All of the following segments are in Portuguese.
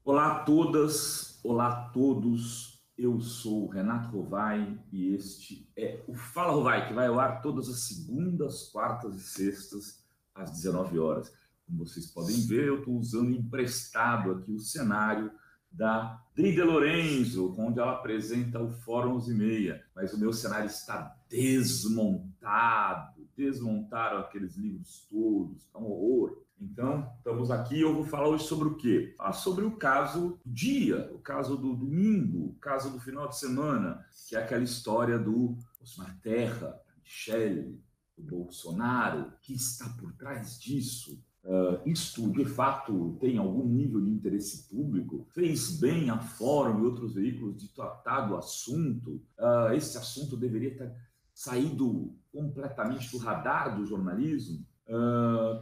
Olá a todas, olá a todos. Eu sou o Renato Rovai e este é o Fala Rovai, que vai ao ar todas as segundas, quartas e sextas às 19 horas. Como vocês podem ver, eu estou usando emprestado aqui o cenário da Drida Lorenzo, onde ela apresenta o Fórum 11:30, mas o meu cenário está desmontado. Desmontaram aqueles livros todos, está um horror. Então, estamos aqui. Eu vou falar hoje sobre o quê? Falar sobre o caso do dia, o caso do domingo, o caso do final de semana, que é aquela história do Osmar Terra, da Michelle, do Bolsonaro, que está por trás disso. Isto, de fato, tem algum nível de interesse público? Fez bem a Fórum e outros veículos de tratar do assunto? Esse assunto deveria ter saído completamente do radar do jornalismo?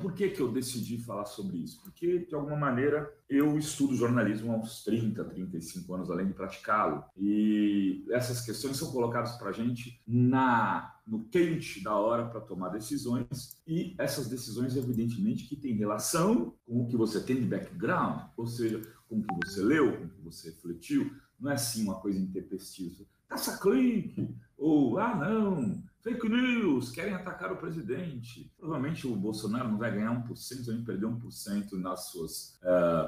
Por que eu decidi falar sobre isso? Porque, de alguma maneira, eu estudo jornalismo há uns 30, 35 anos, além de praticá-lo. E essas questões são colocadas para a gente no quente da hora para tomar decisões. E essas decisões, evidentemente, que têm relação com o que você tem de background, ou seja, com o que você leu, com o que você refletiu. Não é assim uma coisa intempestiva. Caça-clique, ou, não, fake news, querem atacar o presidente. Provavelmente o Bolsonaro não vai ganhar 1%, vai perder 1% nas suas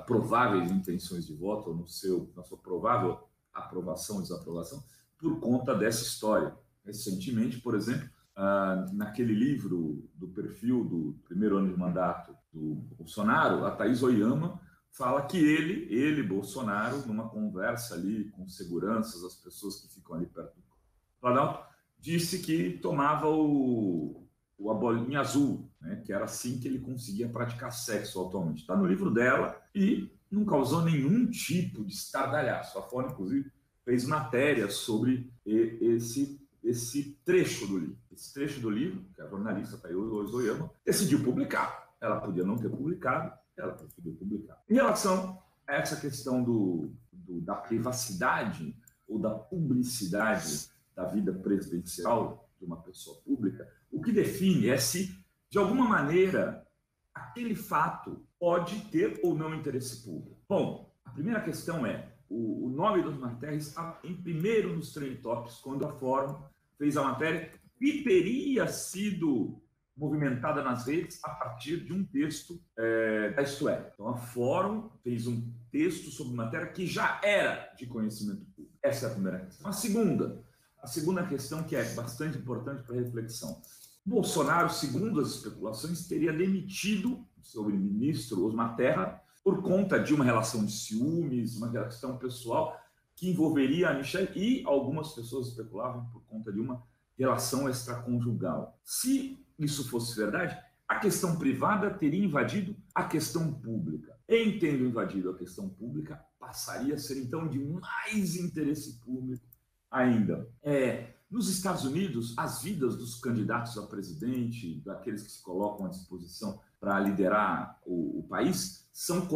prováveis intenções de voto, ou na sua provável aprovação ou desaprovação, por conta dessa história. Recentemente, por exemplo, naquele livro do perfil do primeiro ano de mandato do Bolsonaro, a Thaís Oyama fala que ele, Bolsonaro, numa conversa ali com seguranças, as pessoas que ficam ali perto do Planalto, disse que tomava a bolinha azul, né, que era assim que ele conseguia praticar sexo atualmente. Está no livro dela e não causou nenhum tipo de estardalhaço. A Fórum, inclusive, fez matéria sobre esse trecho do livro. Esse trecho do livro, que a jornalista Thaís Oyama decidiu publicar. Ela podia não ter publicado, ela preferiu publicar. Em relação a essa questão da privacidade ou da publicidade da vida presidencial de uma pessoa pública, o que define é se, de alguma maneira, aquele fato pode ter ou não interesse público. Bom, a primeira questão é, o nome do Osmar Terra está em primeiro nos trending topics, quando a Fórum fez a matéria que teria sido movimentada nas redes a partir de um texto da Isto É. Então, a Fórum fez um texto sobre matéria que já era de conhecimento público. Essa é a primeira questão. A segunda questão, que é bastante importante para a reflexão. Bolsonaro, segundo as especulações, teria demitido o seu ministro Osmar Terra por conta de uma relação de ciúmes, uma questão pessoal que envolveria a Michelle e algumas pessoas especulavam por conta de uma relação extraconjugal. Se isso fosse verdade, a questão privada teria invadido a questão pública. Em tendo invadido a questão pública, passaria a ser, então, de mais interesse público ainda. Nos Estados Unidos, as vidas dos candidatos a presidente, daqueles que se colocam à disposição para liderar o país, são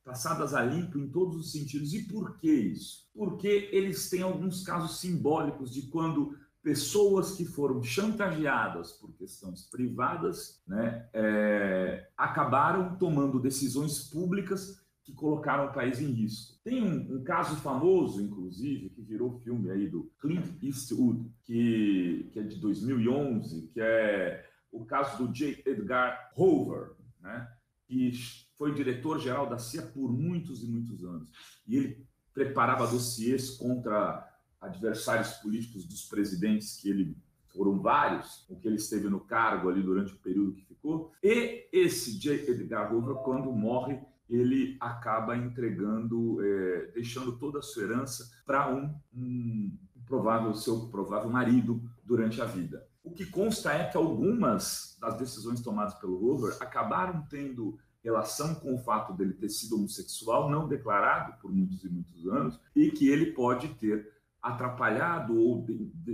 passadas a limpo em todos os sentidos. E por que isso? Porque eles têm alguns casos simbólicos de quando pessoas que foram chantageadas por questões privadas, né, acabaram tomando decisões públicas que colocaram o país em risco. Tem um caso famoso, inclusive, que virou filme aí do Clint Eastwood, que é de 2011, que é o caso do J. Edgar Hoover, né, que foi diretor-geral da CIA por muitos e muitos anos. E ele preparava dossiês contra adversários políticos dos presidentes foram vários, o que ele esteve no cargo ali durante o período que ficou. E esse J. Edgar Hoover, quando morre, ele acaba entregando, deixando toda a sua herança para seu provável marido durante a vida. O que consta é que algumas das decisões tomadas pelo Hoover acabaram tendo relação com o fato dele ter sido homossexual, não declarado por muitos e muitos anos, e que ele pode ter atrapalhado ou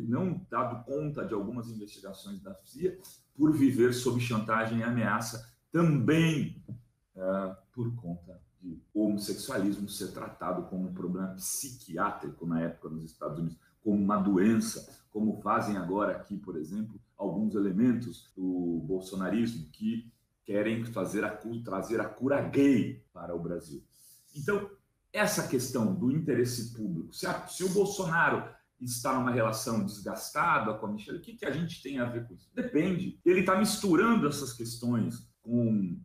não dado conta de algumas investigações da CIA por viver sob chantagem e ameaça, também por conta de homossexualismo ser tratado como um problema psiquiátrico na época nos Estados Unidos, como uma doença, como fazem agora aqui, por exemplo, alguns elementos do bolsonarismo que querem trazer a cura gay para o Brasil. Então, essa questão do interesse público, se o Bolsonaro está numa relação desgastada com a Michelle, o que a gente tem a ver com isso? Depende. Ele está misturando essas questões com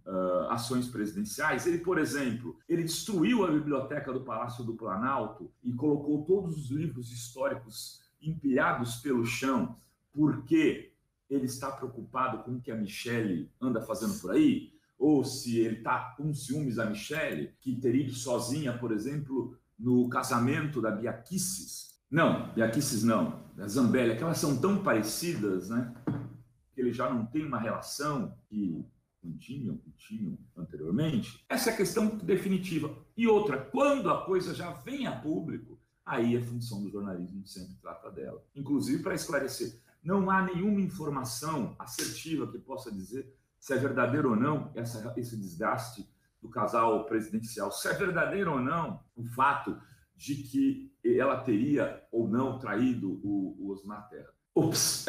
ações presidenciais. Ele, por exemplo, ele destruiu a biblioteca do Palácio do Planalto e colocou todos os livros históricos empilhados pelo chão, porque ele está preocupado com o que a Michelle anda fazendo por aí, ou se ele está com ciúmes da Michelle, que teria ido sozinha, por exemplo, no casamento da Bia Kicis. Não, Bia Kicis não, da Zambelli, que elas são tão parecidas, né? Que ele já não tem uma relação que tinham anteriormente. Essa é a questão definitiva. E outra, quando a coisa já vem a público, aí a função do jornalismo sempre trata dela. Inclusive para esclarecer, não há nenhuma informação assertiva que possa dizer se é verdadeiro ou não esse desgaste do casal presidencial, se é verdadeiro ou não o fato de que ela teria ou não traído o Osmar Terra. Ups,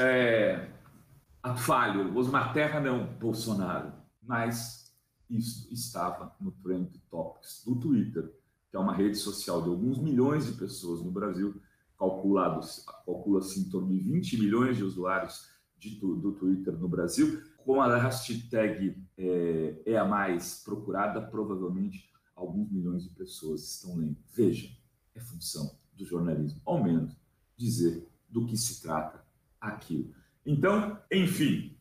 falho, Osmar Terra não, Bolsonaro. Mas isso estava no Trend Topics do Twitter, que é uma rede social de alguns milhões de pessoas no Brasil, calcula-se em torno de 20 milhões de usuários do Twitter no Brasil. Com a hashtag é a mais procurada, provavelmente alguns milhões de pessoas estão lendo. Veja, é função do jornalismo, ao menos, dizer do que se trata aquilo. Então, enfim,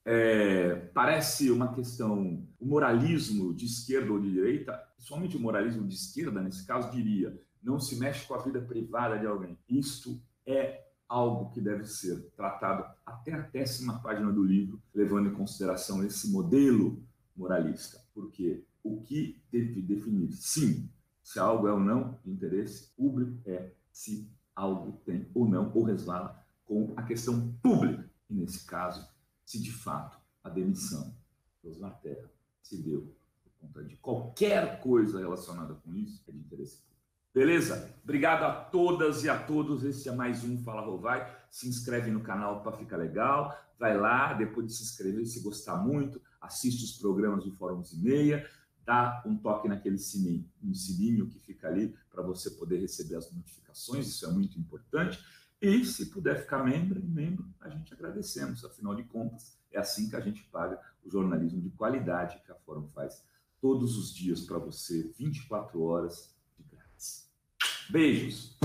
parece uma questão, o moralismo de esquerda ou de direita, principalmente o moralismo de esquerda, nesse caso, diria, não se mexe com a vida privada de alguém. Isto é algo que deve ser tratado até a 10ª página do livro, levando em consideração esse modelo moralista. Porque o que deve definir, sim, se algo é ou não de interesse público, é se algo tem ou não, ou resvala com a questão pública. E, nesse caso, se de fato a demissão do Osmar Terra se deu por conta de qualquer coisa relacionada com isso, é de interesse público. Beleza? Obrigado a todas e a todos. Esse é mais um Fala Rovai. Se inscreve no canal para ficar legal. Vai lá, depois de se inscrever, se gostar muito, assiste os programas do Fórum 11:30, dá um toque naquele sininho que fica ali para você poder receber as notificações. Isso é muito importante. E se puder ficar membro, a gente agradecemos. Afinal de contas, é assim que a gente paga o jornalismo de qualidade que a Fórum faz todos os dias para você, 24 horas de grátis. Beijos!